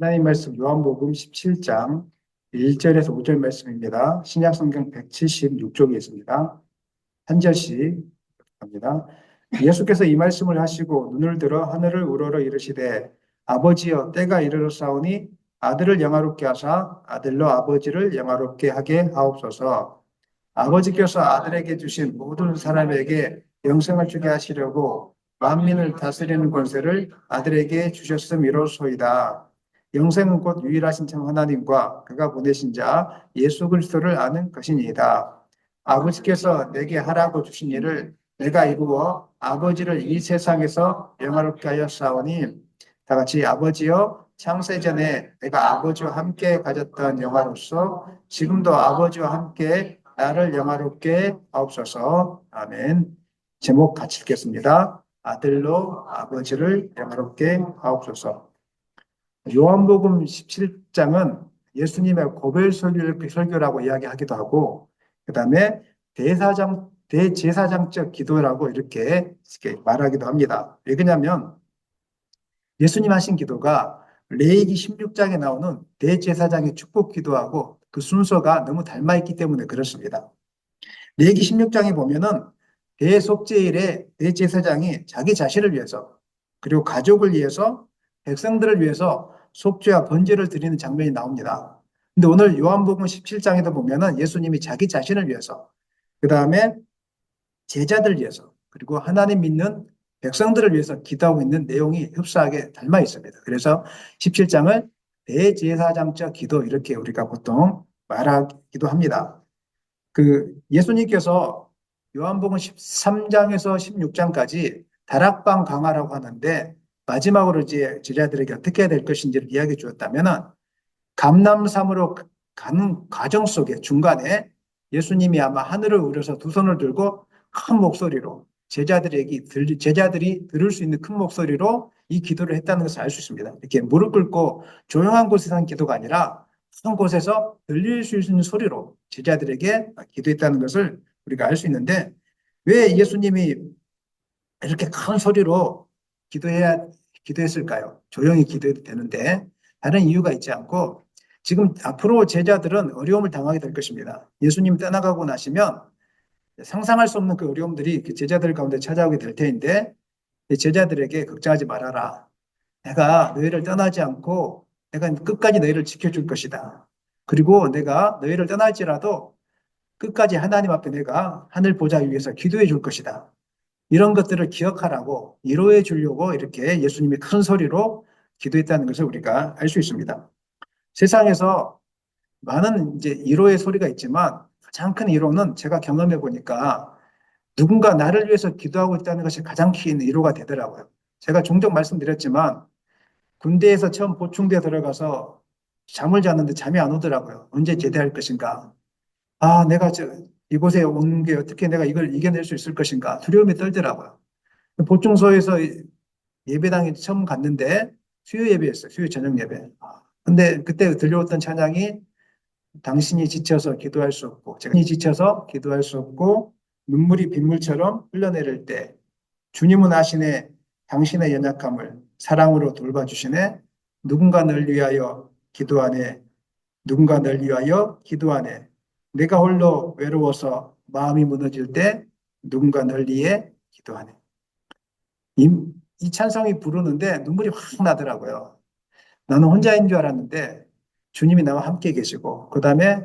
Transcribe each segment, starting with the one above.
하나님 말씀 요한복음 17장 1절에서 5절 말씀입니다. 신약성경 176쪽에 있습니다. 한 절씩 합니다. 예수께서 이 말씀을 하시고 눈을 들어 하늘을 우러러 이르시되 아버지여 때가 이르렀사오니 아들을 영화롭게 하사 아들로 아버지를 영화롭게 하게 하옵소서. 아버지께서 아들에게 주신 모든 사람에게 영생을 주게 하시려고 만민을 다스리는 권세를 아들에게 주셨음이로소이다. 영생은 곧 유일하신 참 하나님과 그가 보내신 자 예수 그리스도를 아는 것이니이다. 아버지께서 내게 하라고 주신 일을 내가 이루어 아버지를 이 세상에서 영화롭게 하였사오니 다 같이 아버지여 창세 전에 내가 아버지와 함께 가졌던 영화로서 지금도 아버지와 함께 나를 영화롭게 하옵소서. 아멘. 제목 같이 읽겠습니다. 아들로 아버지를 영화롭게 하옵소서. 요한복음 17장은 예수님의 고별 설교라고 이야기하기도 하고, 그 다음에 대제사장적 기도라고 이렇게 말하기도 합니다. 왜 그러냐면 예수님 하신 기도가 레위기 16장에 나오는 대제사장의 축복 기도하고 그 순서가 너무 닮아 있기 때문에 그렇습니다. 레위기 16장에 보면은 대속죄일에 대제사장이 자기 자신을 위해서 그리고 가족을 위해서 백성들을 위해서 속죄와 번제를 드리는 장면이 나옵니다. 근데 오늘 요한복음 17장에도 보면은 예수님이 자기 자신을 위해서 그 다음에 제자들 위해서 그리고 하나님 믿는 백성들을 위해서 기도하고 있는 내용이 흡사하게 닮아 있습니다. 그래서 17장을 대제사장적 기도 이렇게 우리가 보통 말하기도 합니다. 그 예수님께서 요한복음 13장에서 16장까지 다락방 강화라고 하는데 마지막으로 이제 제자들에게 어떻게 해야 될 것인지를 이야기해 주었다면은 감람산으로 가는 과정 속에 중간에 예수님이 아마 하늘을 우려서 두 손을 들고 큰 목소리로 제자들이 들을 수 있는 큰 목소리로 이 기도를 했다는 것을 알 수 있습니다. 이렇게 무릎 꿇고 조용한 곳에서 한 기도가 아니라 큰 곳에서 들릴 수 있는 소리로 제자들에게 기도했다는 것을 우리가 알 수 있는데 왜 예수님이 이렇게 큰 소리로 기도했을까요? 조용히 기도해도 되는데 다른 이유가 있지 않고 지금 앞으로 제자들은 어려움을 당하게 될 것입니다. 예수님 떠나가고 나시면 상상할 수 없는 그 어려움들이 그 제자들 가운데 찾아오게 될 테인데 제자들에게 걱정하지 말아라. 내가 너희를 떠나지 않고 내가 끝까지 너희를 지켜줄 것이다. 그리고 내가 너희를 떠날지라도 끝까지 하나님 앞에 내가 하늘 보좌 위에서 기도해 줄 것이다. 이런 것들을 기억하라고 위로해 주려고 이렇게 예수님이 큰 소리로 기도했다는 것을 우리가 알 수 있습니다. 세상에서 많은 이제 위로의 소리가 있지만 가장 큰 위로는 제가 경험해 보니까 누군가 나를 위해서 기도하고 있다는 것이 가장 큰 위로가 되더라고요. 제가 종종 말씀드렸지만 군대에서 처음 보충대 들어가서 잠을 잤는데 잠이 안 오더라고요. 언제 제대할 것인가? 아, 내가 이곳에 온 게 어떻게 내가 이걸 이겨낼 수 있을 것인가? 두려움이 떨더라고요. 보충소에서 예배당에 처음 갔는데 수요 예배였어요. 수요 저녁 예배. 근데 그때 들려왔던 찬양이 당신이 지쳐서 기도할 수 없고, 제가 지쳐서 기도할 수 없고, 눈물이 빗물처럼 흘러내릴 때, 주님은 아시네, 당신의 연약함을 사랑으로 돌봐주시네, 누군가 널 위하여 기도하네, 누군가 널 위하여 기도하네, 내가 홀로 외로워서 마음이 무너질 때, 누군가 널 위해 기도하네. 이, 이 찬송이 부르는데 눈물이 확 나더라고요. 나는 혼자인 줄 알았는데, 주님이 나와 함께 계시고, 그 다음에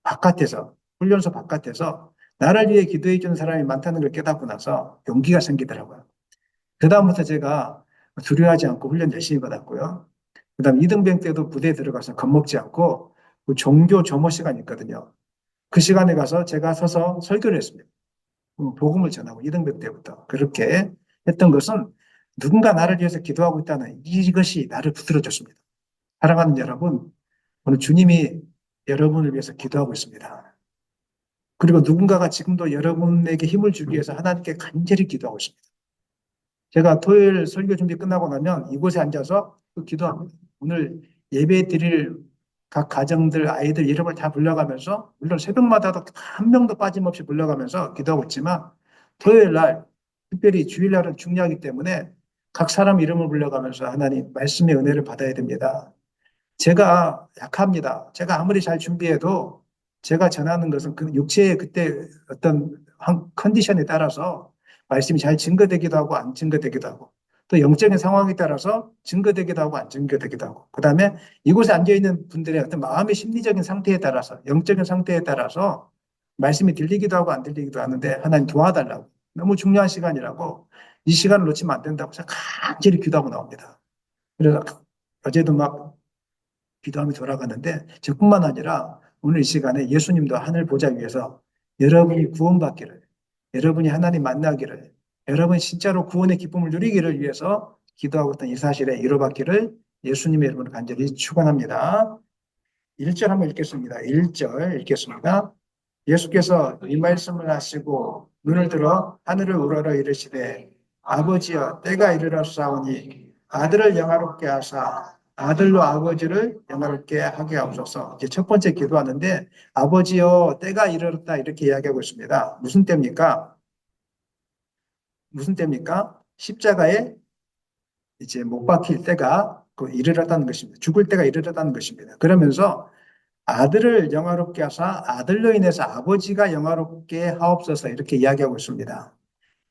바깥에서, 훈련소 바깥에서 나를 위해 기도해 주는 사람이 많다는 걸 깨닫고 나서 용기가 생기더라고요. 그다음부터 제가 두려워하지 않고 훈련 열심히 받았고요. 그다음 이등병 때도 부대에 들어가서 겁먹지 않고 그 종교 점호 시간이 있거든요. 그 시간에 가서 제가 서서 설교를 했습니다. 복음을 전하고 이등병 때부터 그렇게 했던 것은 누군가 나를 위해서 기도하고 있다는 이것이 나를 붙들어줬습니다. 사랑하는 여러분, 오늘 주님이 여러분을 위해서 기도하고 있습니다. 그리고 누군가가 지금도 여러분에게 힘을 주기 위해서 하나님께 간절히 기도하고 있습니다. 제가 토요일 설교 준비 끝나고 나면 이곳에 앉아서 기도합니다. 오늘 예배 드릴 각 가정들, 아이들 이름을 다 불러가면서, 물론 새벽마다도 한 명도 빠짐없이 불러가면서 기도하고 있지만, 토요일 날, 특별히 주일날은 중요하기 때문에 각 사람 이름을 불러가면서 하나님 말씀의 은혜를 받아야 됩니다. 제가 약합니다. 제가 아무리 잘 준비해도 제가 전하는 것은 그 육체의 그때 어떤 컨디션에 따라서 말씀이 잘 증거되기도 하고 안 증거되기도 하고 또 영적인 상황에 따라서 증거되기도 하고 안 증거되기도 하고 그다음에 이곳에 앉아 있는 분들의 어떤 마음의 심리적인 상태에 따라서 영적인 상태에 따라서 말씀이 들리기도 하고 안 들리기도 하는데 하나님 도와달라고 너무 중요한 시간이라고 이 시간을 놓치면 안 된다고 해서 간절히 기도하고 나옵니다. 그래서 어제도 막 기도하며 돌아가는데 저뿐만 아니라 오늘 이 시간에 예수님도 하늘 보좌 위에서 여러분이 구원받기를, 여러분이 하나님 만나기를, 여러분이 진짜로 구원의 기쁨을 누리기를 위해서 기도하고 있던 이 사실에 이루어받기를 예수님의 이름으로 간절히 축원합니다. 1절 한번 읽겠습니다. 1절 읽겠습니다. 예수께서 이 말씀을 하시고 눈을 들어 하늘을 우러러 이르시되 아버지여 때가 이르렀사오니 아들을 영화롭게 하사 아들로 아버지를 영화롭게 하게 하옵소서. 이제 첫 번째 기도하는데 아버지여 때가 이르렀다 이렇게 이야기하고 있습니다. 무슨 때입니까? 무슨 때입니까? 십자가에 이제 못 박힐 때가 그 이르렀다는 것입니다. 죽을 때가 이르렀다는 것입니다. 그러면서 아들을 영화롭게 하사 아들로 인해서 아버지가 영화롭게 하옵소서 이렇게 이야기하고 있습니다.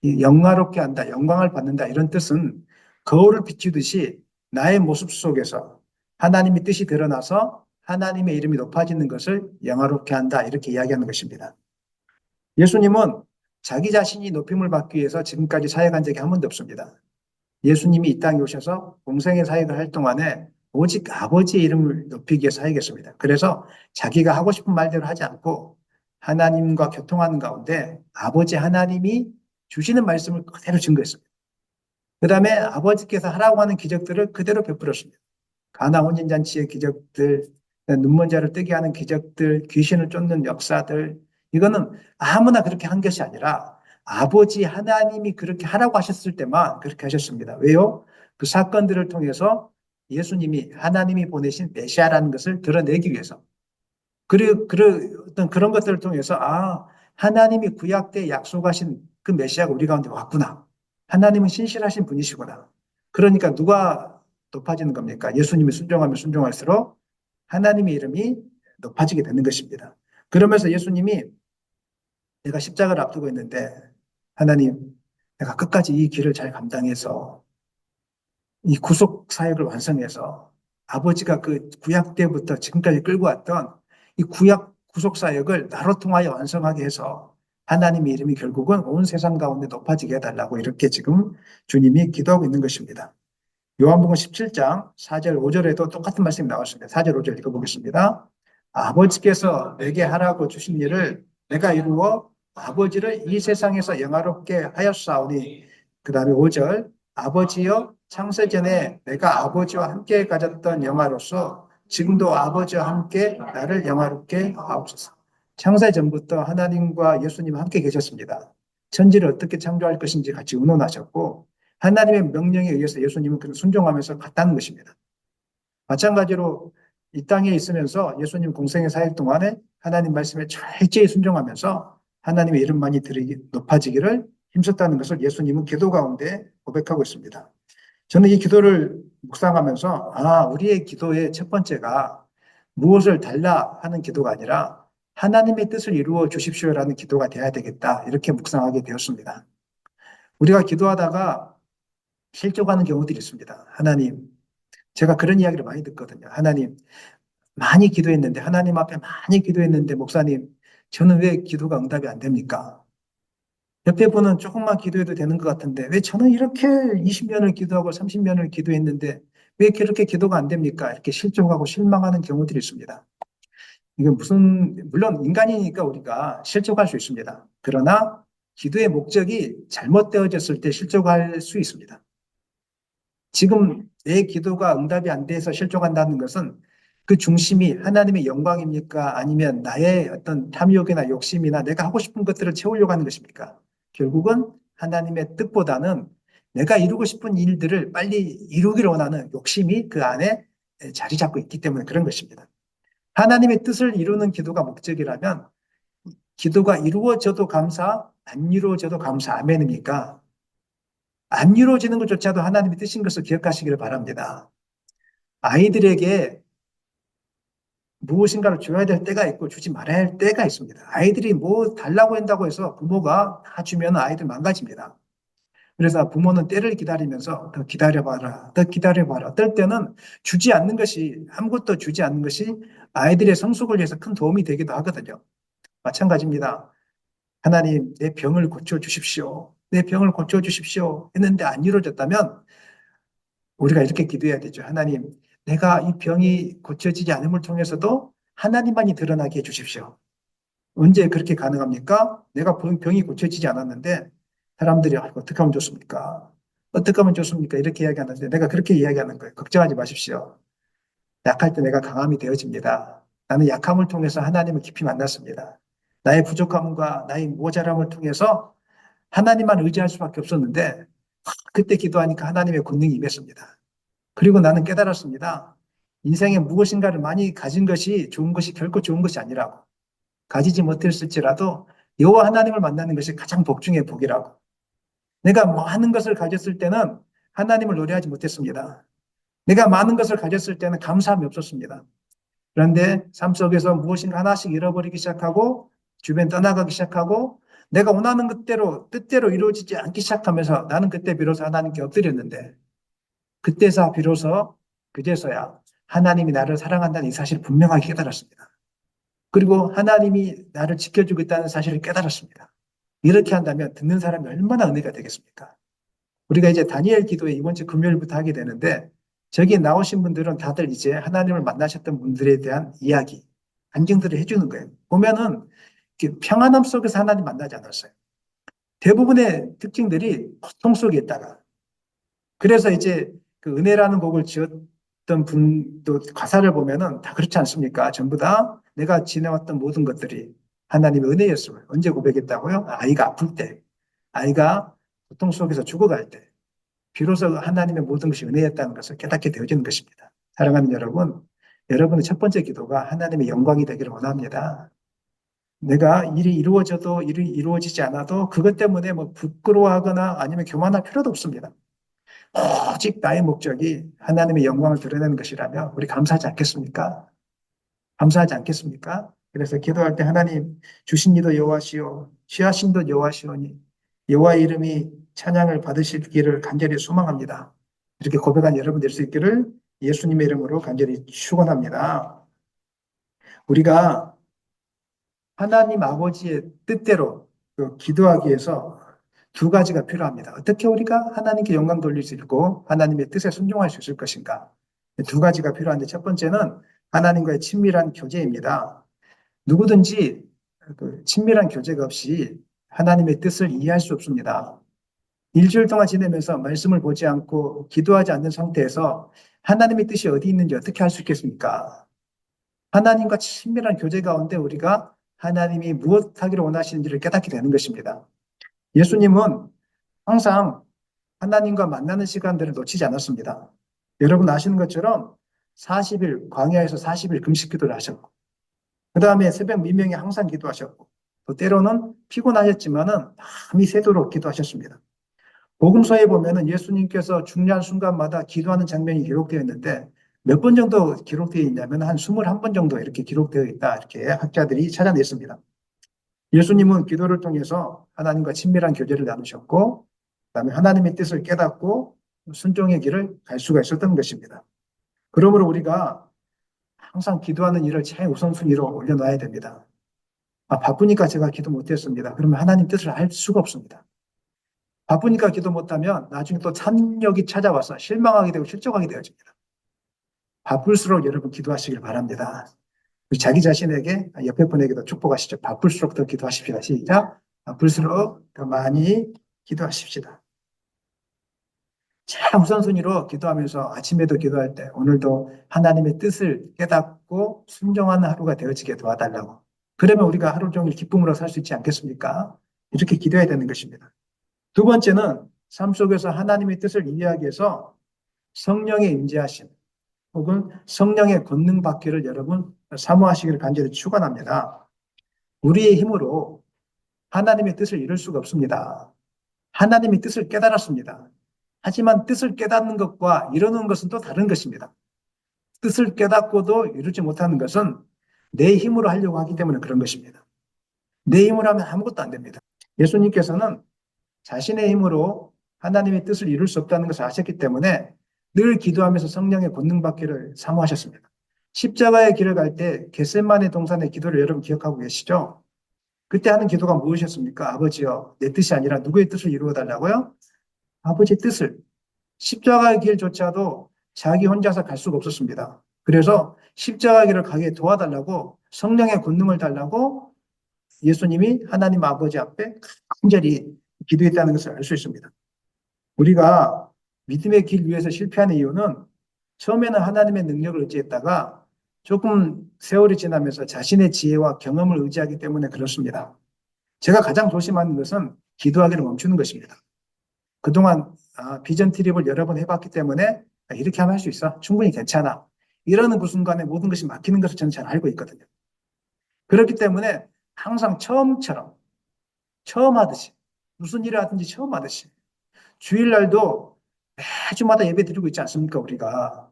이 영화롭게 한다, 영광을 받는다 이런 뜻은 거울을 비추듯이 나의 모습 속에서 하나님의 뜻이 드러나서 하나님의 이름이 높아지는 것을 영화롭게 한다 이렇게 이야기하는 것입니다. 예수님은 자기 자신이 높임을 받기 위해서 지금까지 사역한 적이 한 번도 없습니다. 예수님이 이 땅에 오셔서 공생의 사역을 할 동안에 오직 아버지의 이름을 높이기 위해 사역했습니다. 그래서 자기가 하고 싶은 말대로 하지 않고 하나님과 교통하는 가운데 아버지 하나님이 주시는 말씀을 그대로 증거했습니다. 그 다음에 아버지께서 하라고 하는 기적들을 그대로 베풀었습니다. 가나 혼인잔치의 기적들, 눈먼 자를 뜨게 하는 기적들, 귀신을 쫓는 역사들, 이거는 아무나 그렇게 한 것이 아니라 아버지 하나님이 그렇게 하라고 하셨을 때만 그렇게 하셨습니다. 왜요? 그 사건들을 통해서 예수님이 하나님이 보내신 메시아라는 것을 드러내기 위해서. 그리고 어떤 그런 것들을 통해서 하나님이 구약 때 약속하신 그 메시아가 우리 가운데 왔구나. 하나님은 신실하신 분이시구나. 그러니까 누가 높아지는 겁니까? 예수님이 순종하면 순종할수록 하나님의 이름이 높아지게 되는 것입니다. 그러면서 예수님이 내가 십자가를 앞두고 있는데 하나님, 내가 끝까지 이 길을 잘 감당해서 이 구속 사역을 완성해서 아버지가 그 구약 때부터 지금까지 끌고 왔던 이 구약 구속 사역을 나로 통하여 완성하게 해서 하나님의 이름이 결국은 온 세상 가운데 높아지게 해달라고 이렇게 지금 주님이 기도하고 있는 것입니다. 요한복음 17장 4절 5절에도 똑같은 말씀이 나왔습니다. 4절 5절 읽어보겠습니다. 아버지께서 내게 하라고 주신 일을 내가 이루어 아버지를 이 세상에서 영화롭게 하였사오니 그 다음에 5절 아버지여 창세전에 내가 아버지와 함께 가졌던 영화로서 지금도 아버지와 함께 나를 영화롭게 하옵소서. 창세전부터 하나님과 예수님 함께 계셨습니다. 천지를 어떻게 창조할 것인지 같이 의논하셨고 하나님의 명령에 의해서 예수님은 그를 순종하면서 갔다는 것입니다. 마찬가지로 이 땅에 있으면서 예수님 공생의 사역 동안에 하나님 말씀에 철저히 순종하면서 하나님의 이름만이 높아지기를 힘썼다는 것을 예수님은 기도 가운데 고백하고 있습니다. 저는 이 기도를 묵상하면서 우리의 기도의 첫 번째가 무엇을 달라 하는 기도가 아니라 하나님의 뜻을 이루어 주십시오라는 기도가 돼야 되겠다 이렇게 묵상하게 되었습니다. 우리가 기도하다가 실족하는 경우들이 있습니다. 하나님, 제가 그런 이야기를 많이 듣거든요. 하나님, 많이 기도했는데, 하나님 앞에 많이 기도했는데, 목사님, 저는 왜 기도가 응답이 안 됩니까? 옆에 분은 조금만 기도해도 되는 것 같은데, 왜 저는 이렇게 20년을 기도하고 30년을 기도했는데, 왜 그렇게 기도가 안 됩니까? 이렇게 실족하고 실망하는 경우들이 있습니다. 이건 물론 인간이니까 우리가 실족할 수 있습니다. 그러나 기도의 목적이 잘못되어졌을 때 실족할 수 있습니다. 지금 내 기도가 응답이 안 돼서 실족한다는 것은 그 중심이 하나님의 영광입니까? 아니면 나의 어떤 탐욕이나 욕심이나 내가 하고 싶은 것들을 채우려고 하는 것입니까? 결국은 하나님의 뜻보다는 내가 이루고 싶은 일들을 빨리 이루기를 원하는 욕심이 그 안에 자리 잡고 있기 때문에 그런 것입니다. 하나님의 뜻을 이루는 기도가 목적이라면 기도가 이루어져도 감사, 안 이루어져도 감사, 아멘입니까? 안 이루어지는 것조차도 하나님의 뜻인 것을 기억하시기를 바랍니다. 아이들에게 무엇인가를 줘야 될 때가 있고 주지 말아야 할 때가 있습니다. 아이들이 뭐 달라고 한다고 해서 부모가 다 주면 아이들 망가집니다. 그래서 부모는 때를 기다리면서 더 기다려봐라, 더 기다려봐라. 어떨 때는 주지 않는 것이, 아무것도 주지 않는 것이 아이들의 성숙을 위해서 큰 도움이 되기도 하거든요. 마찬가지입니다. 하나님, 내 병을 고쳐주십시오. 내 병을 고쳐주십시오. 했는데 안 이루어졌다면 우리가 이렇게 기도해야 되죠. 하나님, 내가 이 병이 고쳐지지 않음을 통해서도 하나님만이 드러나게 해주십시오. 언제 그렇게 가능합니까? 내가 병이 고쳐지지 않았는데 사람들이 어떻게 하면 좋습니까? 어떻게 하면 좋습니까? 이렇게 이야기하는데 내가 그렇게 이야기하는 거예요. 걱정하지 마십시오. 약할 때 내가 강함이 되어집니다. 나는 약함을 통해서 하나님을 깊이 만났습니다. 나의 부족함과 나의 모자람을 통해서 하나님만 의지할 수밖에 없었는데 그때 기도하니까 하나님의 권능이 임했습니다. 그리고 나는 깨달았습니다. 인생에 무엇인가를 많이 가진 것이 좋은 것이 결코 좋은 것이 아니라고. 가지지 못했을지라도 여호와 하나님을 만나는 것이 가장 복 중의 복이라고. 내가 많은 것을 가졌을 때는 하나님을 노래하지 못했습니다. 내가 많은 것을 가졌을 때는 감사함이 없었습니다. 그런데 삶 속에서 무엇인가 하나씩 잃어버리기 시작하고 주변 떠나가기 시작하고 내가 원하는 것대로 뜻대로 이루어지지 않기 시작하면서 나는 그때 비로소 하나님께 엎드렸는데 그때서 비로소 그제서야 하나님이 나를 사랑한다는 이 사실을 분명하게 깨달았습니다. 그리고 하나님이 나를 지켜주고 있다는 사실을 깨달았습니다. 이렇게 한다면 듣는 사람이 얼마나 은혜가 되겠습니까? 우리가 이제 다니엘 기도회 이번 주 금요일부터 하게 되는데 저기 나오신 분들은 다들 이제 하나님을 만나셨던 분들에 대한 이야기, 안경들을 해주는 거예요. 보면은 평안함 속에서 하나님 만나지 않았어요. 대부분의 특징들이 고통 속에 있다가 그래서 이제 그 은혜라는 곡을 지었던 분도 가사를 보면은 다 그렇지 않습니까? 전부 다 내가 지내왔던 모든 것들이 하나님의 은혜였어요. 언제 고백했다고요? 아이가 아플 때, 아이가 고통 속에서 죽어갈 때, 비로소 하나님의 모든 것이 은혜였다는 것을 깨닫게 되어지는 것입니다. 사랑하는 여러분, 여러분의 첫 번째 기도가 하나님의 영광이 되기를 원합니다. 내가 일이 이루어져도 일이 이루어지지 않아도 그것 때문에 뭐 부끄러워하거나 아니면 교만할 필요도 없습니다. 오직 나의 목적이 하나님의 영광을 드러내는 것이라면 우리 감사하지 않겠습니까? 감사하지 않겠습니까? 그래서 기도할 때 하나님 주신 이도 여호와시오 취하신 도 여호와시오니 여호와의 이름이 찬양을 받으시기를 간절히 소망합니다. 이렇게 고백한 여러분 될 수 있기를 예수님의 이름으로 간절히 축원합니다. 우리가 하나님 아버지의 뜻대로 기도하기 위해서 두 가지가 필요합니다. 어떻게 우리가 하나님께 영광 돌릴 수 있고 하나님의 뜻에 순종할 수 있을 것인가? 두 가지가 필요한데 첫 번째는 하나님과의 친밀한 교제입니다. 누구든지 그 친밀한 교제가 없이 하나님의 뜻을 이해할 수 없습니다. 일주일 동안 지내면서 말씀을 보지 않고 기도하지 않는 상태에서 하나님의 뜻이 어디 있는지 어떻게 알 수 있겠습니까? 하나님과 친밀한 교제 가운데 우리가 하나님이 무엇 하기를 원하시는지를 깨닫게 되는 것입니다. 예수님은 항상 하나님과 만나는 시간들을 놓치지 않았습니다. 여러분 아시는 것처럼 40일, 광야에서 40일 금식 기도를 하셨고, 그 다음에 새벽 미명에 항상 기도하셨고, 또 때로는 피곤하셨지만은 밤이 새도록 기도하셨습니다. 복음서에 보면은 예수님께서 중요한 순간마다 기도하는 장면이 기록되어 있는데 몇 번 정도 기록되어 있냐면 한 21번 정도 이렇게 기록되어 있다. 이렇게 학자들이 찾아냈습니다. 예수님은 기도를 통해서 하나님과 친밀한 교제를 나누셨고, 그다음에 하나님의 뜻을 깨닫고 순종의 길을 갈 수가 있었던 것입니다. 그러므로 우리가 항상 기도하는 일을 최우선순위로 올려놔야 됩니다. 바쁘니까 제가 기도 못했습니다. 그러면 하나님 뜻을 알 수가 없습니다. 바쁘니까 기도 못하면 나중에 또 찬력이 찾아와서 실망하게 되고 실족하게 되어집니다. 바쁠수록 여러분 기도하시길 바랍니다. 자기 자신에게 옆에 분에게도 축복하시죠. 바쁠수록 더 기도하십시다. 시작. 바쁠수록 더 많이 기도하십시다. 자, 우선순위로 기도하면서 아침에도 기도할 때 오늘도 하나님의 뜻을 깨닫고 순종하는 하루가 되어지게 도와달라고. 그러면 우리가 하루 종일 기쁨으로 살 수 있지 않겠습니까? 이렇게 기도해야 되는 것입니다. 두 번째는 삶 속에서 하나님의 뜻을 이해하기 위해서 성령의 임재하심 혹은 성령의 권능 받기를 여러분 사모하시기를 간절히 축원합니다. 우리의 힘으로 하나님의 뜻을 이룰 수가 없습니다. 하나님의 뜻을 깨달았습니다. 하지만 뜻을 깨닫는 것과 이루는 것은 또 다른 것입니다. 뜻을 깨닫고도 이루지 못하는 것은 내 힘으로 하려고 하기 때문에 그런 것입니다. 내 힘으로 하면 아무것도 안 됩니다. 예수님께서는 자신의 힘으로 하나님의 뜻을 이룰 수 없다는 것을 아셨기 때문에 늘 기도하면서 성령의 권능받기를 사모하셨습니다. 십자가의 길을 갈 때 겟세마네 동산의 기도를 여러분 기억하고 계시죠? 그때 하는 기도가 무엇이었습니까? 아버지여, 내 뜻이 아니라 누구의 뜻을 이루어 달라고요? 아버지의 뜻을. 십자가의 길조차도 자기 혼자서 갈 수가 없었습니다. 그래서 십자가의 길을 가게 도와달라고 성령의 권능을 달라고 예수님이 하나님 아버지 앞에 간절히 기도했다는 것을 알 수 있습니다. 우리가 믿음의 길 위에서 실패하는 이유는 처음에는 하나님의 능력을 의지했다가 조금 세월이 지나면서 자신의 지혜와 경험을 의지하기 때문에 그렇습니다. 제가 가장 조심하는 것은 기도하기를 멈추는 것입니다. 그동안 비전 트립을 여러 번 해봤기 때문에 이렇게 하면 할 수 있어. 충분히 괜찮아. 이러는 그 순간에 모든 것이 막히는 것을 저는 잘 알고 있거든요. 그렇기 때문에 항상 처음 하듯이, 무슨 일을 하든지 처음 하듯이, 주일날도 매주마다 예배 드리고 있지 않습니까, 우리가.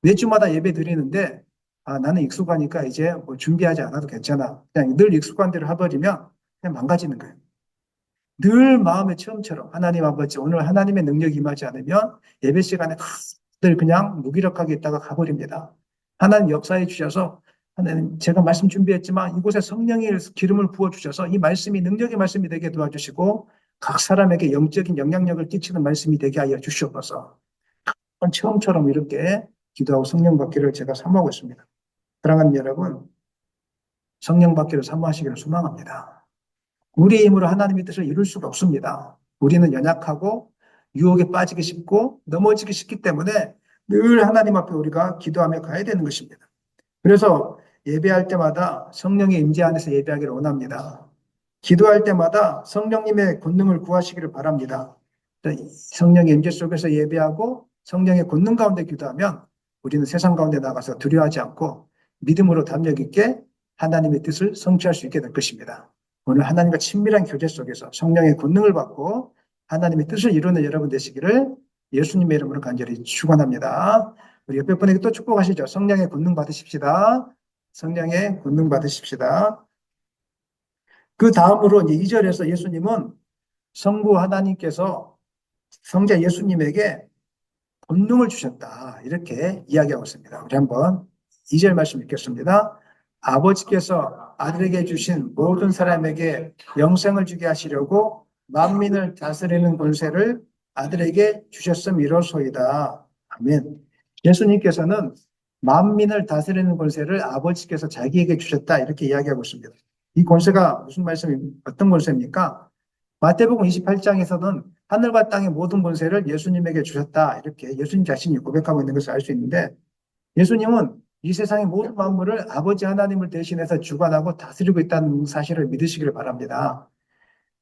매주마다 예배 드리는데, 나는 익숙하니까 이제 뭐 준비하지 않아도 괜찮아. 그냥 늘 익숙한 대로 해버리면 그냥 망가지는 거예요. 늘 마음의 처음처럼 하나님 아버지, 오늘 하나님의 능력이 임하지 않으면 예배 시간에 늘 그냥 무기력하게 있다가 가버립니다. 하나님 역사해 주셔서 하나님 제가 말씀 준비했지만 이곳에 성령의 기름을 부어 주셔서 이 말씀이 능력의 말씀이 되게 도와주시고 각 사람에게 영적인 영향력을 끼치는 말씀이 되게 하여 주시옵소서. 처음처럼 이렇게 기도하고 성령 받기를 제가 사모하고 있습니다. 사랑하는 여러분, 성령 받기를 사모하시기를 소망합니다. 우리의 힘으로 하나님의 뜻을 이룰 수가 없습니다. 우리는 연약하고 유혹에 빠지기 쉽고 넘어지기 쉽기 때문에 늘 하나님 앞에 우리가 기도하며 가야 되는 것입니다. 그래서 예배할 때마다 성령의 임재 안에서 예배하기를 원합니다. 기도할 때마다 성령님의 권능을 구하시기를 바랍니다. 성령의 임재 속에서 예배하고 성령의 권능 가운데 기도하면 우리는 세상 가운데 나가서 두려워하지 않고 믿음으로 담력 있게 하나님의 뜻을 성취할 수 있게 될 것입니다. 오늘 하나님과 친밀한 교제 속에서 성령의 권능을 받고 하나님의 뜻을 이루는 여러분 되시기를 예수님의 이름으로 간절히 축원합니다. 우리 옆에 분에게 또 축복하시죠. 성령의 권능 받으십시다. 성령의 권능 받으십시다. 그 다음으로 이제 2절에서 예수님은 성부 하나님께서 성자 예수님에게 권능을 주셨다. 이렇게 이야기하고 있습니다. 우리 한번 2절 말씀 읽겠습니다. 아버지께서 아들에게 주신 모든 사람에게 영생을 주게 하시려고 만민을 다스리는 권세를 아들에게 주셨음이로소이다. 아멘. 예수님께서는 만민을 다스리는 권세를 아버지께서 자기에게 주셨다. 이렇게 이야기하고 있습니다. 이 권세가 무슨 어떤 권세입니까? 마태복음 28장에서는 하늘과 땅의 모든 권세를 예수님에게 주셨다. 이렇게 예수님 자신이 고백하고 있는 것을 알 수 있는데 예수님은 이 세상의 모든 만물을 아버지 하나님을 대신해서 주관하고 다스리고 있다는 사실을 믿으시기를 바랍니다.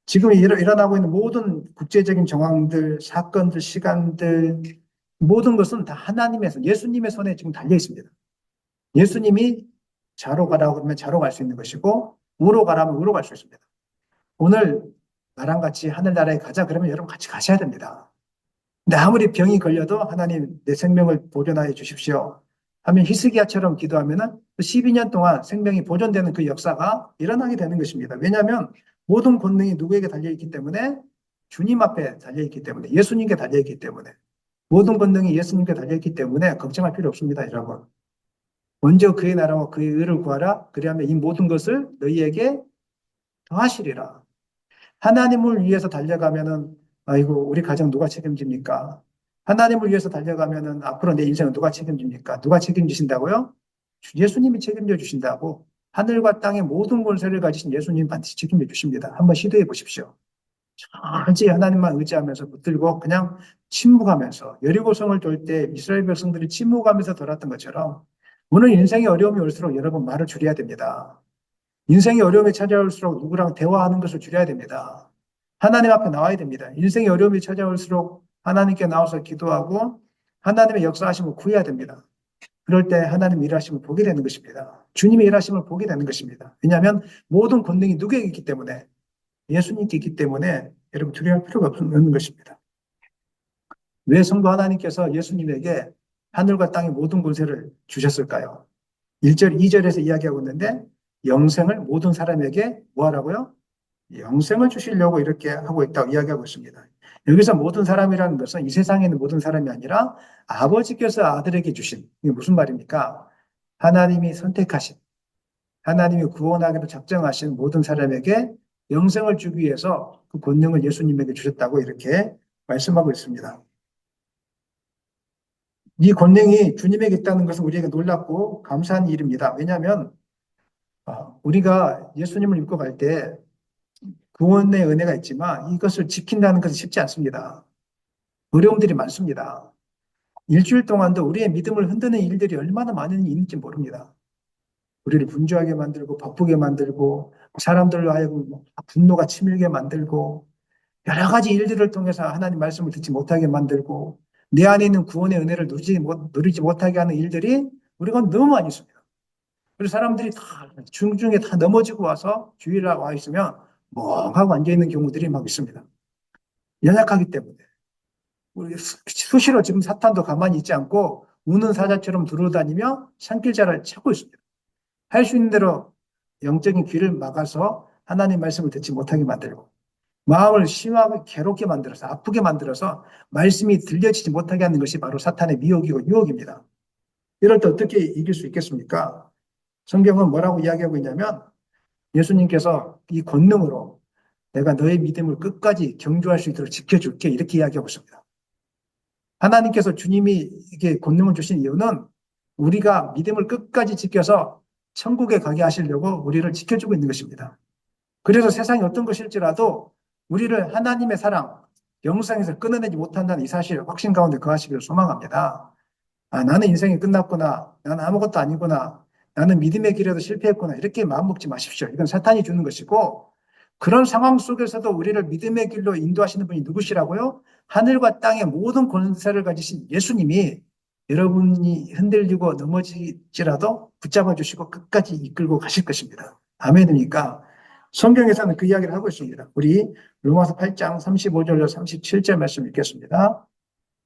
지금 일어나고 있는 모든 국제적인 정황들, 사건들, 시간들, 모든 것은 다 하나님의 손, 예수님의 손에 지금 달려 있습니다. 예수님이 좌로 가라고 그러면 좌로 갈 수 있는 것이고, 우로 가라면 우로 갈 수 있습니다. 오늘 나랑 같이 하늘나라에 가자 그러면 여러분 같이 가셔야 됩니다. 근데 아무리 병이 걸려도 하나님 내 생명을 보존하여 주십시오 하면 히스기야처럼 기도하면은 12년 동안 생명이 보존되는 그 역사가 일어나게 되는 것입니다. 왜냐하면 모든 권능이 누구에게 달려있기 때문에 주님 앞에 달려있기 때문에 예수님께 달려있기 때문에 모든 권능이 예수님께 달려있기 때문에 걱정할 필요 없습니다. 여러분. 먼저 그의 나라와 그의 의를 구하라. 그리하면 이 모든 것을 너희에게 더하시리라. 하나님을 위해서 달려가면은 아이고 우리 가정 누가 책임집니까? 하나님을 위해서 달려가면은 앞으로 내 인생은 누가 책임집니까? 누가 책임지신다고요? 예수님이 책임져 주신다고. 하늘과 땅의 모든 권세를 가지신 예수님 반드시 책임져 주십니다. 한번 시도해 보십시오. 철저히 하나님만 의지하면서 붙들고 그냥 침묵하면서 여리고성을 돌 때 이스라엘 백성들이 침묵하면서 돌았던 것처럼 오늘 인생의 어려움이 올수록 여러분 말을 줄여야 됩니다. 인생의 어려움이 찾아올수록 누구랑 대화하는 것을 줄여야 됩니다. 하나님 앞에 나와야 됩니다. 인생의 어려움이 찾아올수록 하나님께 나와서 기도하고 하나님의 역사하심을 구해야 됩니다. 그럴 때 하나님 일하심을 보게 되는 것입니다. 주님의 일하심을 보게 되는 것입니다. 왜냐하면 모든 권능이 누구에게 있기 때문에 예수님께 있기 때문에 여러분 두려워할 필요가 없는 것입니다. 왜 성부 하나님께서 예수님에게 하늘과 땅의 모든 권세를 주셨을까요? 1절, 2절에서 이야기하고 있는데 영생을 모든 사람에게 뭐 하라고요? 영생을 주시려고 이렇게 하고 있다고 이야기하고 있습니다. 여기서 모든 사람이라는 것은 이 세상에 있는 모든 사람이 아니라 아버지께서 아들에게 주신, 이게 무슨 말입니까? 하나님이 선택하신, 하나님이 구원하기로 작정하신 모든 사람에게 영생을 주기 위해서 그 권능을 예수님에게 주셨다고 이렇게 말씀하고 있습니다. 이 권능이 주님에게 있다는 것은 우리에게 놀랍고 감사한 일입니다. 왜냐하면 우리가 예수님을 믿고 갈 때 구원의 은혜가 있지만 이것을 지킨다는 것은 쉽지 않습니다. 어려움들이 많습니다. 일주일 동안도 우리의 믿음을 흔드는 일들이 얼마나 많은 일이 있는지 모릅니다. 우리를 분주하게 만들고 바쁘게 만들고 사람들로 하여금 분노가 치밀게 만들고 여러 가지 일들을 통해서 하나님 말씀을 듣지 못하게 만들고 내 안에 있는 구원의 은혜를 누리지 못하게 하는 일들이 우리가 너무 많이 있습니다. 그래서 사람들이 다 중중에 다 넘어지고 와서 주일에 와 있으면 멍하고 앉아있는 경우들이 막 있습니다. 연약하기 때문에. 우리 수시로 지금 사탄도 가만히 있지 않고 우는 사자처럼 두루다니며 산길자를 찾고 있습니다. 할 수 있는 대로 영적인 귀를 막아서 하나님 말씀을 듣지 못하게 만들고 마음을 심하게 괴롭게 만들어서 아프게 만들어서 말씀이 들려지지 못하게 하는 것이 바로 사탄의 미혹이고 유혹입니다. 이럴 때 어떻게 이길 수 있겠습니까? 성경은 뭐라고 이야기하고 있냐면 예수님께서 이 권능으로 내가 너의 믿음을 끝까지 경주할 수 있도록 지켜줄게 이렇게 이야기하고 있습니다. 하나님께서 주님이 이게 권능을 주신 이유는 우리가 믿음을 끝까지 지켜서 천국에 가게 하시려고 우리를 지켜주고 있는 것입니다. 그래서 세상이 어떤 것일지라도 우리를 하나님의 사랑, 영상에서 끊어내지 못한다는 이 사실 확신 가운데 거하시기를 소망합니다. 나는 인생이 끝났구나. 나는 아무것도 아니구나. 나는 믿음의 길에도 실패했구나. 이렇게 마음먹지 마십시오. 이건 사탄이 주는 것이고 그런 상황 속에서도 우리를 믿음의 길로 인도하시는 분이 누구시라고요? 하늘과 땅의 모든 권세를 가지신 예수님이 여러분이 흔들리고 넘어지지라도 붙잡아 주시고 끝까지 이끌고 가실 것입니다. 아멘입니까? 성경에서는 그 이야기를 하고 있습니다. 우리 로마서 8장 35절로 37절 말씀 읽겠습니다.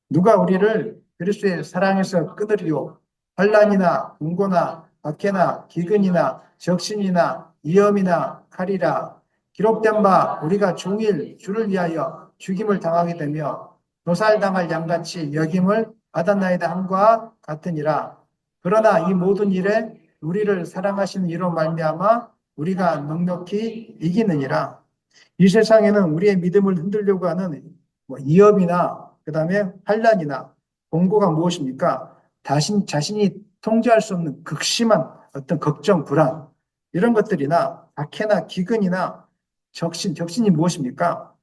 누가 우리를 그리스도의 사랑에서 끊으리요 환난이나 궁고나 박해나 기근이나 적신이나 위험이나 칼이라 기록된 바 우리가 종일 주를 위하여 죽임을 당하게 되며 도살당할 양같이 여김을 받았나이다 함과 같으니라. 그러나 이 모든 일에 우리를 사랑하시는 이로 말미암아 우리가 넉넉히 이기느니라. 이 세상에는 우리의 믿음을 흔들려고 하는 위협이나 그다음에 환난이나 공고가 무엇입니까? 자신이 통제할 수 없는 극심한 어떤 걱정, 불안 이런 것들이나 박해나 기근이나 적신이 무엇입니까?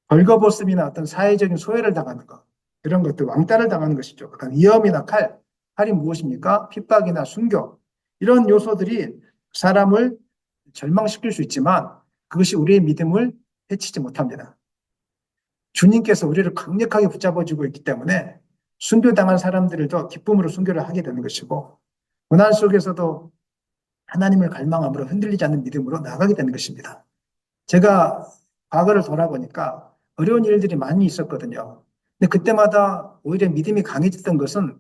벌거벗음이나 어떤 사회적인 소외를 당하는 것 이런 것들 왕따를 당하는 것이죠. 그다음 위험이나 칼이 무엇입니까? 핍박이나 순교 이런 요소들이 사람을 절망시킬 수 있지만 그것이 우리의 믿음을 해치지 못합니다. 주님께서 우리를 강력하게 붙잡아주고 있기 때문에 순교당한 사람들도 기쁨으로 순교를 하게 되는 것이고 고난 속에서도 하나님을 갈망함으로 흔들리지 않는 믿음으로 나아가게 되는 것입니다. 제가 과거를 돌아보니까 어려운 일들이 많이 있었거든요. 근데 그때마다 오히려 믿음이 강해졌던 것은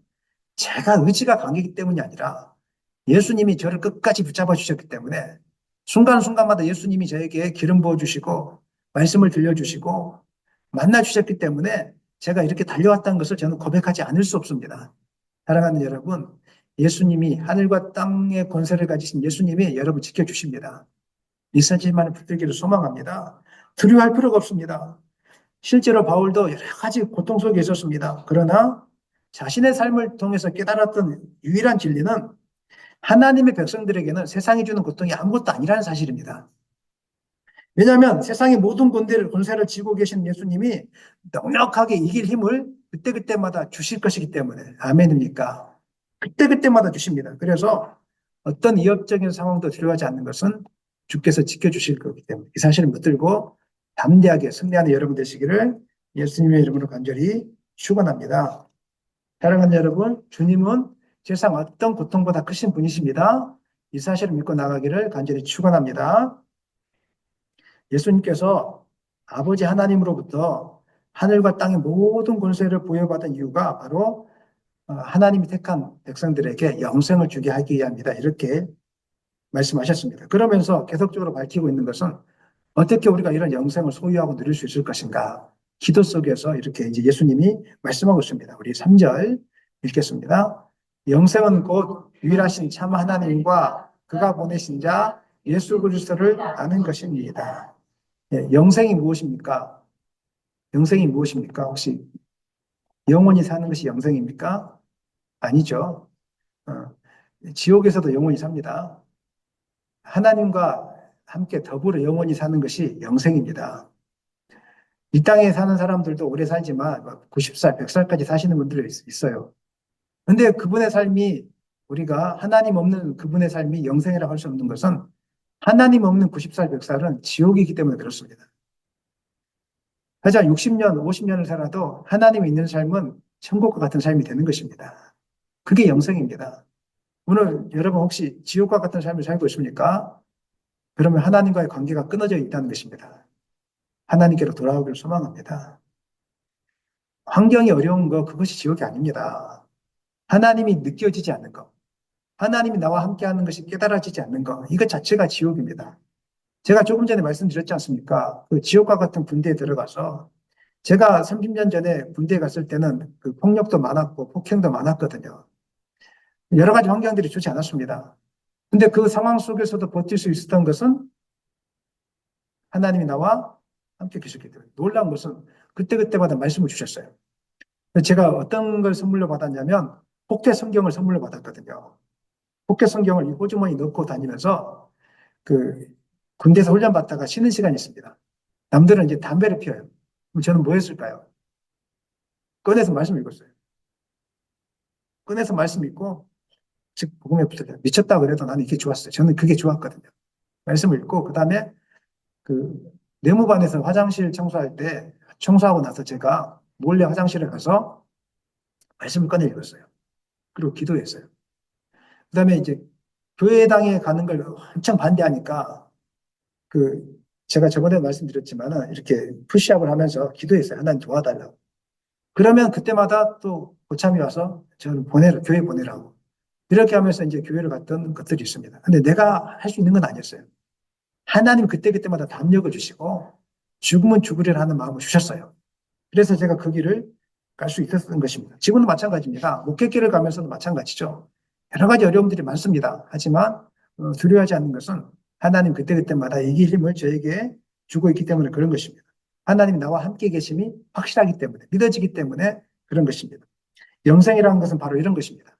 제가 의지가 강했기 때문이 아니라 예수님이 저를 끝까지 붙잡아 주셨기 때문에 순간순간마다 예수님이 저에게 기름 부어주시고 말씀을 들려주시고 만나주셨기 때문에 제가 이렇게 달려왔다는 것을 저는 고백하지 않을 수 없습니다. 사랑하는 여러분, 예수님이 하늘과 땅의 권세를 가지신 예수님이 여러분 지켜주십니다. 이 사실만을 붙들기를 소망합니다. 두려워할 필요가 없습니다. 실제로 바울도 여러 가지 고통 속에 있었습니다. 그러나 자신의 삶을 통해서 깨달았던 유일한 진리는 하나님의 백성들에게는 세상이 주는 고통이 아무것도 아니라는 사실입니다. 왜냐하면 세상의 모든 권세를 쥐고 계신 예수님이 넉넉하게 이길 힘을 그때그때마다 주실 것이기 때문에 아멘입니까? 그때그때마다 주십니다. 그래서 어떤 위협적인 상황도 두려워하지 않는 것은 주께서 지켜주실 거기 때문에 이 사실을 붙들고 담대하게 승리하는 여러분 되시기를 예수님의 이름으로 간절히 축원합니다. 사랑하는 여러분, 주님은 세상 어떤 고통보다 크신 분이십니다. 이 사실을 믿고 나가기를 간절히 축원합니다. 예수님께서 아버지 하나님으로부터 하늘과 땅의 모든 권세를 부여받은 이유가 바로 하나님이 택한 백성들에게 영생을 주게 하기 위함이다. 이렇게 말씀하셨습니다. 그러면서 계속적으로 밝히고 있는 것은 어떻게 우리가 이런 영생을 소유하고 누릴 수 있을 것인가? 기도 속에서 이렇게 이제 예수님이 말씀하고 있습니다. 우리 3절 읽겠습니다. 영생은 곧 유일하신 참 하나님과 그가 보내신 자 예수 그리스도를 아는 것입니다. 예, 영생이 무엇입니까? 영생이 무엇입니까? 혹시 영원히 사는 것이 영생입니까? 아니죠. 어, 지옥에서도 영원히 삽니다. 하나님과 함께 더불어 영원히 사는 것이 영생입니다. 이 땅에 사는 사람들도 오래 살지만 90살, 100살까지 사시는 분들이 있어요. 근데 그분의 삶이 우리가 하나님 없는 그분의 삶이 영생이라고 할 수 없는 것은 하나님 없는 90살, 100살은 지옥이기 때문에 그렇습니다. 하지만 60년, 50년을 살아도 하나님이 있는 삶은 천국과 같은 삶이 되는 것입니다. 그게 영생입니다. 오늘 여러분 혹시 지옥과 같은 삶을 살고 있습니까? 그러면 하나님과의 관계가 끊어져 있다는 것입니다. 하나님께로 돌아오기를 소망합니다. 환경이 어려운 거 그것이 지옥이 아닙니다. 하나님이 느껴지지 않는 것, 하나님이 나와 함께하는 것이 깨달아지지 않는 것, 이것 자체가 지옥입니다. 제가 조금 전에 말씀드렸지 않습니까? 그 지옥과 같은 군대에 들어가서 제가 30년 전에 군대에 갔을 때는 그 폭력도 많았고 폭행도 많았거든요. 여러 가지 환경들이 좋지 않았습니다. 근데 그 상황 속에서도 버틸 수 있었던 것은 하나님이 나와 함께 계셨기 때문에 놀라운 것은 그때그때마다 말씀을 주셨어요. 제가 어떤 걸 선물로 받았냐면 복대 성경을 선물로 받았거든요. 복대 성경을 이 호주머니 넣고 다니면서 그 군대에서 훈련 받다가 쉬는 시간이 있습니다. 남들은 이제 담배를 피워요. 그럼 저는 뭐 했을까요? 꺼내서 말씀 읽었어요. 꺼내서 말씀 읽고 즉 복음에 붙어요. 미쳤다 그래도 나는 이게 좋았어요. 저는 그게 좋았거든요. 말씀을 읽고 그다음에 그 내무반에서 화장실 청소할 때 청소하고 나서 제가 몰래 화장실에 가서 말씀을 꺼내 읽었어요. 그리고 기도했어요. 그다음에 이제 교회당에 가는 걸 엄청 반대하니까 그 제가 저번에 말씀드렸지만은 이렇게 푸시업을 하면서 기도했어요. 하나님 도와달라고. 그러면 그때마다 또 고참이 와서 저는 교회 보내라고. 이렇게 하면서 이제 교회를 갔던 것들이 있습니다. 근데 내가 할 수 있는 건 아니었어요. 하나님 그때그때마다 담력을 주시고 죽으면 죽으리라 하는 마음을 주셨어요. 그래서 제가 그 길을 갈 수 있었던 것입니다. 지금도 마찬가지입니다. 목회길을 가면서도 마찬가지죠. 여러 가지 어려움들이 많습니다. 하지만 두려워하지 않는 것은 하나님 그때그때마다 이길 힘을 저에게 주고 있기 때문에 그런 것입니다. 하나님이 나와 함께 계심이 확실하기 때문에 믿어지기 때문에 그런 것입니다. 영생이라는 것은 바로 이런 것입니다.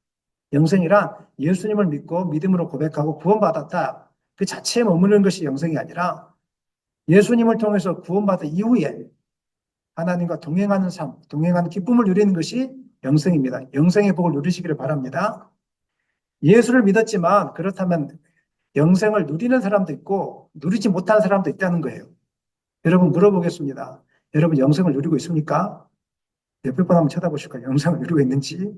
영생이란 예수님을 믿고 믿음으로 고백하고 구원받았다. 그 자체에 머무르는 것이 영생이 아니라 예수님을 통해서 구원받은 이후에 하나님과 동행하는 삶, 동행하는 기쁨을 누리는 것이 영생입니다. 영생의 복을 누리시기를 바랍니다. 예수를 믿었지만 그렇다면 영생을 누리는 사람도 있고 누리지 못하는 사람도 있다는 거예요. 여러분 물어보겠습니다. 여러분 영생을 누리고 있습니까? 옆에 분 한번 쳐다보실까요? 영생을 누리고 있는지,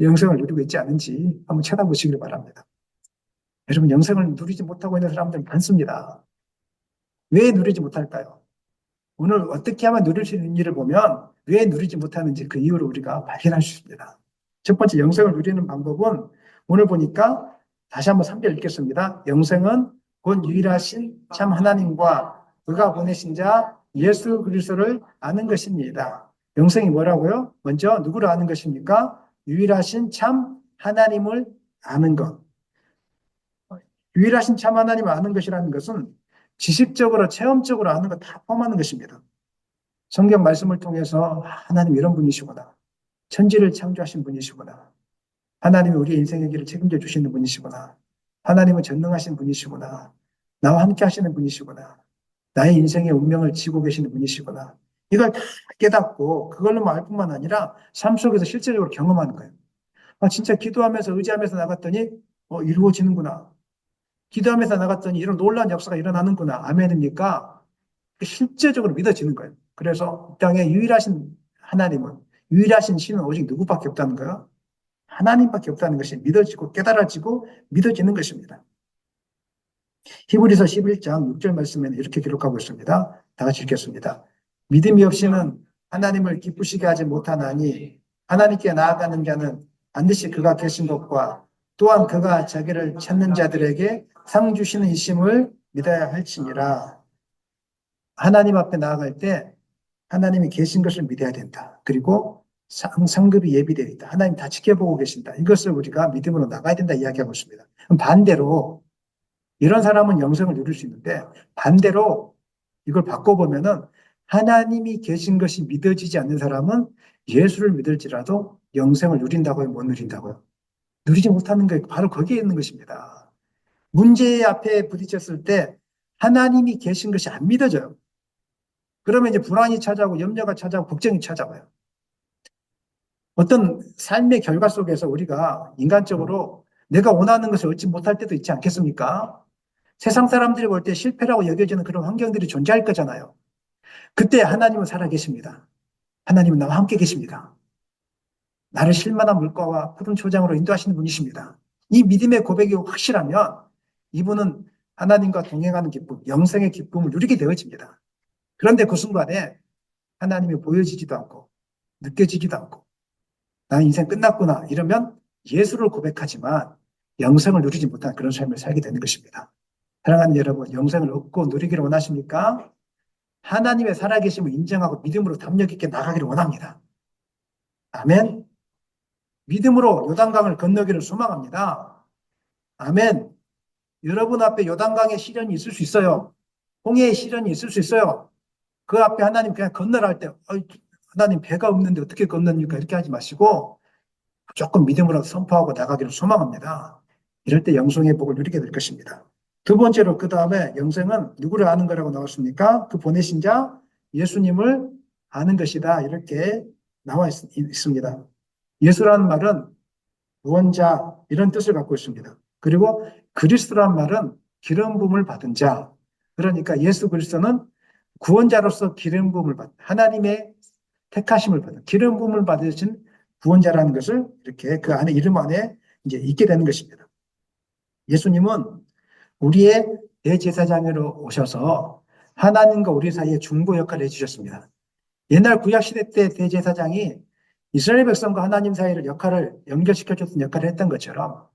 영생을 누리고 있지 않은지 한번 쳐다보시기를 바랍니다. 여러분 영생을 누리지 못하고 있는 사람들 많습니다. 왜 누리지 못할까요? 오늘 어떻게 하면 누릴 수 있는지를 보면 왜 누리지 못하는지 그 이유를 우리가 발견할 수 있습니다. 첫 번째 영생을 누리는 방법은 오늘 보니까 다시 한번 3절 읽겠습니다. 영생은 곧 유일하신 참 하나님과 그가 보내신 자 예수 그리스도를 아는 것입니다. 영생이 뭐라고요? 먼저 누구를 아는 것입니까? 유일하신 참 하나님을 아는 것. 유일하신 참 하나님을 아는 것이라는 것은 지식적으로 체험적으로 아는 것 다 포함하는 것입니다. 성경 말씀을 통해서 하나님 이런 분이시구나. 천지를 창조하신 분이시구나. 하나님이 우리의 인생의 길을 책임져 주시는 분이시구나. 하나님은 전능하신 분이시구나. 나와 함께 하시는 분이시구나. 나의 인생의 운명을 지고 계시는 분이시구나. 이걸 다 깨닫고 그걸로만 알 뿐만 아니라 삶 속에서 실제적으로 경험하는 거예요. 진짜 기도하면서 의지하면서 나갔더니 이루어지는구나. 기도하면서 나갔더니 이런 놀라운 역사가 일어나는구나. 아멘입니까? 실제적으로 믿어지는 거예요. 그래서 이 땅에 유일하신 하나님은, 유일하신 신은 오직 누구밖에 없다는 거예요? 하나님밖에 없다는 것이 믿어지고 깨달아지고 믿어지는 것입니다. 히브리서 11장 6절 말씀에는 이렇게 기록하고 있습니다. 다 같이 읽겠습니다. 믿음이 없이는 하나님을 기쁘시게 하지 못하나니 하나님께 나아가는 자는 반드시 그가 계신 것과 또한 그가 자기를 찾는 자들에게 상 주시는 이심을 믿어야 할지니라. 하나님 앞에 나아갈 때 하나님이 계신 것을 믿어야 된다. 그리고 상급이 예비되어 있다. 하나님 다 지켜보고 계신다. 이것을 우리가 믿음으로 나가야 된다 이야기하고 있습니다. 그럼 반대로 이런 사람은 영생을 누릴 수 있는데 반대로 이걸 바꿔보면은 하나님이 계신 것이 믿어지지 않는 사람은 예수를 믿을지라도 영생을 누린다고요? 못 누린다고요? 누리지 못하는 게 바로 거기에 있는 것입니다. 문제 앞에 부딪혔을 때 하나님이 계신 것이 안 믿어져요. 그러면 이제 불안이 찾아오고 염려가 찾아오고 걱정이 찾아와요. 어떤 삶의 결과 속에서 우리가 인간적으로 내가 원하는 것을 얻지 못할 때도 있지 않겠습니까? 세상 사람들이 볼 때 실패라고 여겨지는 그런 환경들이 존재할 거잖아요. 그때 하나님은 살아계십니다. 하나님은 나와 함께 계십니다. 나를 실만한 물가와 푸른 초장으로 인도하시는 분이십니다. 이 믿음의 고백이 확실하면 이분은 하나님과 동행하는 기쁨, 영생의 기쁨을 누리게 되어집니다. 그런데 그 순간에 하나님이 보여지지도 않고 느껴지지도 않고 나 인생 끝났구나 이러면 예수를 고백하지만 영생을 누리지 못한 그런 삶을 살게 되는 것입니다. 사랑하는 여러분, 영생을 얻고 누리기를 원하십니까? 하나님의 살아계심을 인정하고 믿음으로 담력 있게 나가기를 원합니다. 아멘. 믿음으로 요단강을 건너기를 소망합니다. 아멘. 여러분 앞에 요단강의 시련이 있을 수 있어요. 홍해의 시련이 있을 수 있어요. 그 앞에 하나님 그냥 건너라 할 때 하나님 배가 없는데 어떻게 건너니까 이렇게 하지 마시고 조금 믿음으로 선포하고 나가기를 소망합니다. 이럴 때 영생의 복을 누리게 될 것입니다. 두 번째로 그 다음에 영생은 누구를 아는 거라고 나왔습니까? 그 보내신 자 예수님을 아는 것이다. 이렇게 나와 있습니다. 예수라는 말은 구원자 이런 뜻을 갖고 있습니다. 그리고 그리스도란 말은 기름 부음을 받은 자. 그러니까 예수 그리스도는 구원자로서 기름 부음을 받은 하나님의 택하심을 받은 기름 부음을 받으신 구원자라는 것을 이렇게 그 안에 이름 안에 이제 있게 되는 것입니다. 예수님은 우리의 대제사장으로 오셔서 하나님과 우리 사이에 중보 역할을 해주셨습니다. 옛날 구약시대 때 대제사장이 이스라엘 백성과 하나님 사이를 역할을 연결시켜줬던 역할을 했던 것처럼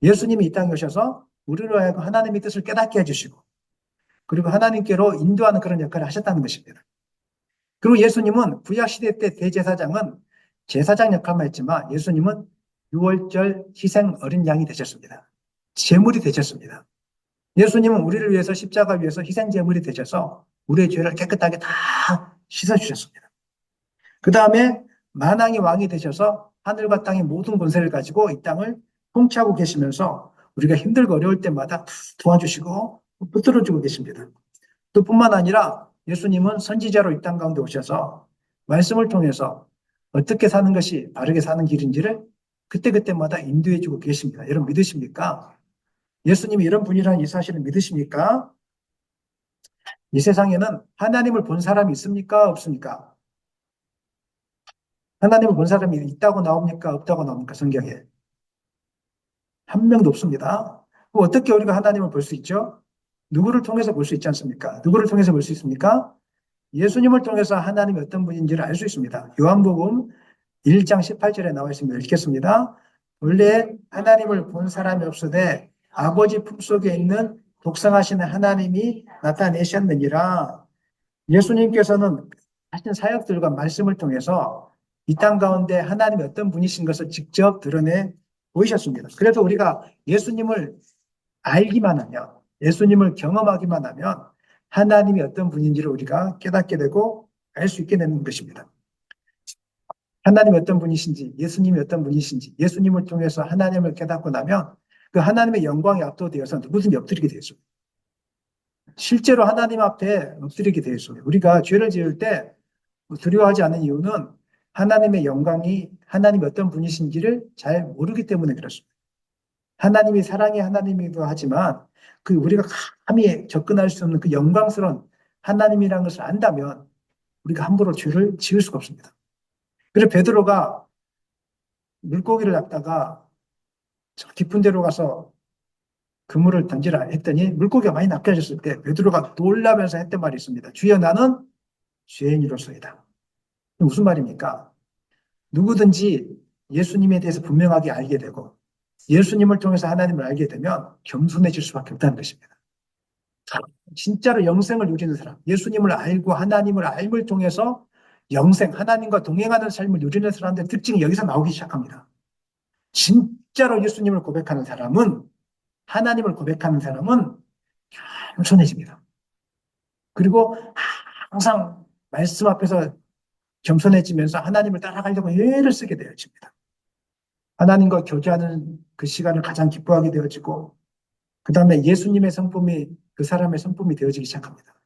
예수님이 이 땅에 오셔서 우리로 하여금 하나님의 뜻을 깨닫게 해주시고 그리고 하나님께로 인도하는 그런 역할을 하셨다는 것입니다. 그리고 예수님은 구약시대 때 대제사장은 제사장 역할만 했지만 예수님은 유월절 희생 어린 양이 되셨습니다. 제물이 되셨습니다. 예수님은 우리를 위해서 십자가 위에서 희생 제물이 되셔서 우리의 죄를 깨끗하게 다 씻어주셨습니다. 그 다음에 만왕의 왕이 되셔서 하늘과 땅의 모든 권세를 가지고 이 땅을 통치하고 계시면서 우리가 힘들고 어려울 때마다 도와주시고 붙들어주고 계십니다. 또 뿐만 아니라 예수님은 선지자로 이 땅 가운데 오셔서 말씀을 통해서 어떻게 사는 것이 바르게 사는 길인지를 그때그때마다 인도해주고 계십니다. 여러분 믿으십니까? 예수님이 이런 분이라는 이 사실을 믿으십니까? 이 세상에는 하나님을 본 사람이 있습니까? 없습니까? 하나님을 본 사람이 있다고 나옵니까? 없다고 나옵니까? 성경에. 한 명도 없습니다. 그럼 어떻게 우리가 하나님을 볼 수 있죠? 누구를 통해서 볼 수 있지 않습니까? 누구를 통해서 볼 수 있습니까? 예수님을 통해서 하나님이 어떤 분인지를 알 수 있습니다. 요한복음 1장 18절에 나와 있습니다. 읽겠습니다. 원래 하나님을 본 사람이 없으되 아버지 품속에 있는 독생하시는 하나님이 나타내셨느니라. 예수님께서는 하신 사역들과 말씀을 통해서 이 땅 가운데 하나님이 어떤 분이신 것을 직접 드러내 보이셨습니다. 그래서 우리가 예수님을 알기만 하면, 예수님을 경험하기만 하면 하나님이 어떤 분인지를 우리가 깨닫게 되고 알 수 있게 되는 것입니다. 하나님이 어떤 분이신지, 예수님이 어떤 분이신지, 예수님을 통해서 하나님을 깨닫고 나면 그 하나님의 영광에 압도되어서 누구든지 엎드리게 되었습니다. 실제로 하나님 앞에 엎드리게 되었습니다. 우리가 죄를 지을 때 두려워하지 않는 이유는 하나님의 영광이 하나님이 어떤 분이신지를 잘 모르기 때문에 그렇습니다. 하나님이 사랑의 하나님이기도 하지만 그 우리가 감히 접근할 수 없는 그 영광스러운 하나님이라는 것을 안다면 우리가 함부로 죄를 지을 수가 없습니다. 그래서 베드로가 물고기를 잡다가 저 깊은 데로 가서 그물을 던지라 했더니 물고기가 많이 낚여졌을 때 베드로가 놀라면서 했던 말이 있습니다. 주여 나는 죄인이로소이다. 무슨 말입니까? 누구든지 예수님에 대해서 분명하게 알게 되고 예수님을 통해서 하나님을 알게 되면 겸손해질 수밖에 없다는 것입니다. 진짜로 영생을 누리는 사람, 예수님을 알고 하나님을 알을 통해서 영생, 하나님과 동행하는 삶을 누리는 사람들의 특징이 여기서 나오기 시작합니다. 진짜로 예수님을 고백하는 사람은, 하나님을 고백하는 사람은 겸손해집니다. 그리고 항상 말씀 앞에서 겸손해지면서 하나님을 따라가려고 애를 쓰게 되어집니다. 하나님과 교제하는 그 시간을 가장 기뻐하게 되어지고, 그 다음에 예수님의 성품이 그 사람의 성품이 되어지기 시작합니다.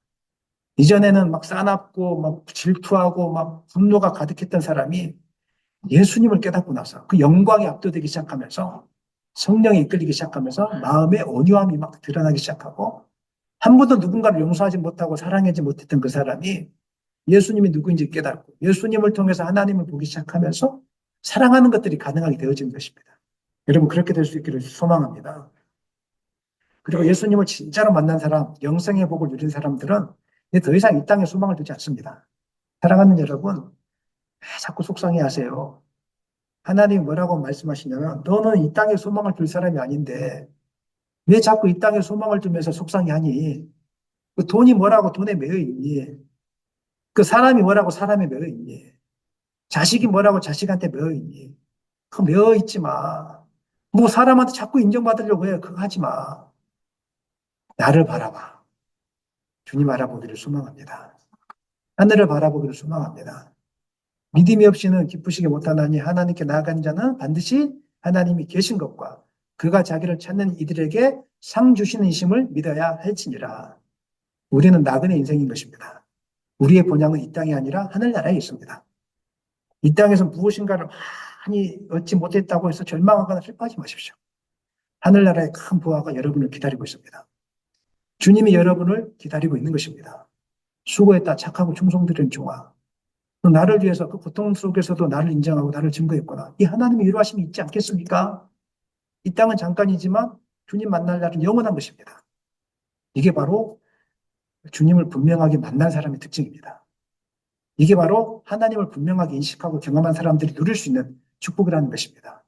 이전에는 막 싸납고 막 질투하고 막 분노가 가득했던 사람이 예수님을 깨닫고 나서 그 영광에 압도되기 시작하면서 성령이 이끌리기 시작하면서 마음의 온유함이 막 드러나기 시작하고, 한 번도 누군가를 용서하지 못하고 사랑하지 못했던 그 사람이 예수님이 누구인지 깨닫고 예수님을 통해서 하나님을 보기 시작하면서 사랑하는 것들이 가능하게 되어지는 것입니다. 여러분, 그렇게 될 수 있기를 소망합니다. 그리고 예수님을 진짜로 만난 사람, 영생의 복을 누린 사람들은 이제 더 이상 이 땅에 소망을 두지 않습니다. 사랑하는 여러분, 왜 자꾸 속상해 하세요? 하나님이 뭐라고 말씀하시냐면, 너는 이 땅에 소망을 둘 사람이 아닌데 왜 자꾸 이 땅에 소망을 두면서 속상해 하니? 그 돈이 뭐라고 돈에 매여 있니? 그 사람이 뭐라고 사람에 매여 있니? 자식이 뭐라고 자식한테 매여 있니? 그거 매여 있지 마. 뭐 사람한테 자꾸 인정받으려고 해. 그거 하지 마. 나를 바라봐. 주님 알아보기를 소망합니다. 하늘을 바라보기를 소망합니다. 믿음이 없이는 기쁘시게 못하나니 하나님께 나아간 자는 반드시 하나님이 계신 것과 그가 자기를 찾는 이들에게 상 주시는 이심을 믿어야 할지니라. 우리는 나그네 인생인 것입니다. 우리의 본향은 이 땅이 아니라 하늘나라에 있습니다. 이 땅에서 무엇인가를 많이 얻지 못했다고 해서 절망하거나 슬퍼하지 마십시오. 하늘나라의 큰 부하가 여러분을 기다리고 있습니다. 주님이 여러분을 기다리고 있는 것입니다. 수고했다, 착하고 충성들인 종아. 나를 위해서 그 고통 속에서도 나를 인정하고 나를 증거했구나. 이 하나님의 위로하심이 있지 않겠습니까? 이 땅은 잠깐이지만 주님 만날 날은 영원한 것입니다. 이게 바로 주님을 분명하게 만난 사람의 특징입니다. 이게 바로 하나님을 분명하게 인식하고 경험한 사람들이 누릴 수 있는 축복이라는 것입니다.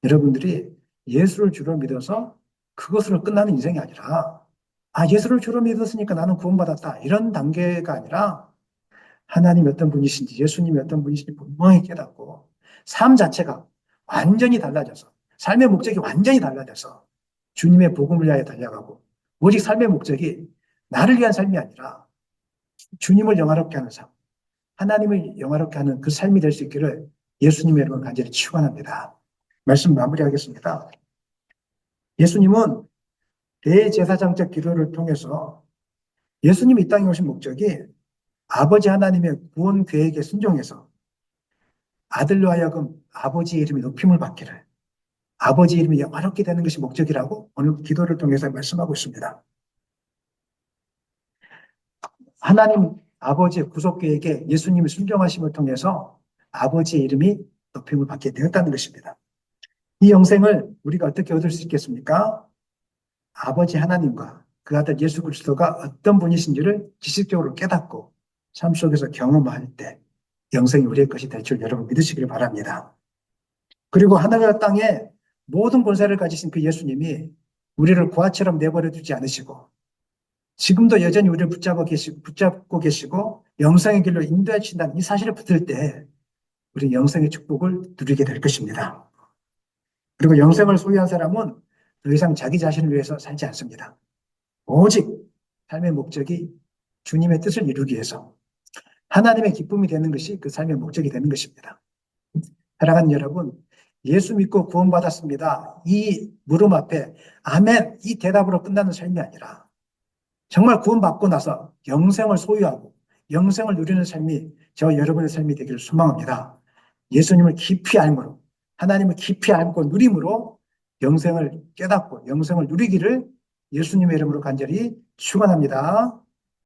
여러분들이 예수를 주로 믿어서 그것으로 끝나는 인생이 아니라, 예수를 주로 믿었으니까 나는 구원받았다, 이런 단계가 아니라 하나님이 어떤 분이신지, 예수님이 어떤 분이신지 분명히 깨닫고 삶 자체가 완전히 달라져서, 삶의 목적이 완전히 달라져서 주님의 복음을 위하여 달려가고, 오직 삶의 목적이 나를 위한 삶이 아니라 주님을 영화롭게 하는 삶, 하나님을 영화롭게 하는 그 삶이 될 수 있기를 예수님의 이름으로 간절히 축원합니다. 말씀 마무리하겠습니다. 예수님은 대제사장적 기도를 통해서 예수님이 이 땅에 오신 목적이 아버지 하나님의 구원 계획에 순종해서 아들로 하여금 아버지의 이름이 높임을 받기를, 아버지 이름이 영화롭게 되는 것이 목적이라고 오늘 기도를 통해서 말씀하고 있습니다. 하나님 아버지의 구속 계획에 예수님이 순종하심을 통해서 아버지의 이름이 높임을 받게 되었다는 것입니다. 이 영생을 우리가 어떻게 얻을 수 있겠습니까? 아버지 하나님과 그 아들 예수 그리스도가 어떤 분이신지를 지식적으로 깨닫고 삶 속에서 경험할 때 영생이 우리의 것이 될 줄 여러분 믿으시길 바랍니다. 그리고 하늘과 땅에 모든 권세를 가지신 그 예수님이 우리를 고아처럼 내버려 두지 않으시고 지금도 여전히 우리를 붙잡고 계시고 영생의 길로 인도해 주신다는 이 사실을 붙들 때 우리 영생의 축복을 누리게 될 것입니다. 그리고 영생을 소유한 사람은 더 이상 자기 자신을 위해서 살지 않습니다. 오직 삶의 목적이 주님의 뜻을 이루기 위해서 하나님의 기쁨이 되는 것이 그 삶의 목적이 되는 것입니다. 사랑하는 여러분, 예수 믿고 구원받았습니다, 이 물음 앞에 아멘, 이 대답으로 끝나는 삶이 아니라 정말 구원받고 나서 영생을 소유하고 영생을 누리는 삶이 저와 여러분의 삶이 되기를 소망합니다. 예수님을 깊이 알므로, 하나님을 깊이 알고 누림으로 영생을 깨닫고 영생을 누리기를 예수님의 이름으로 간절히 축원합니다.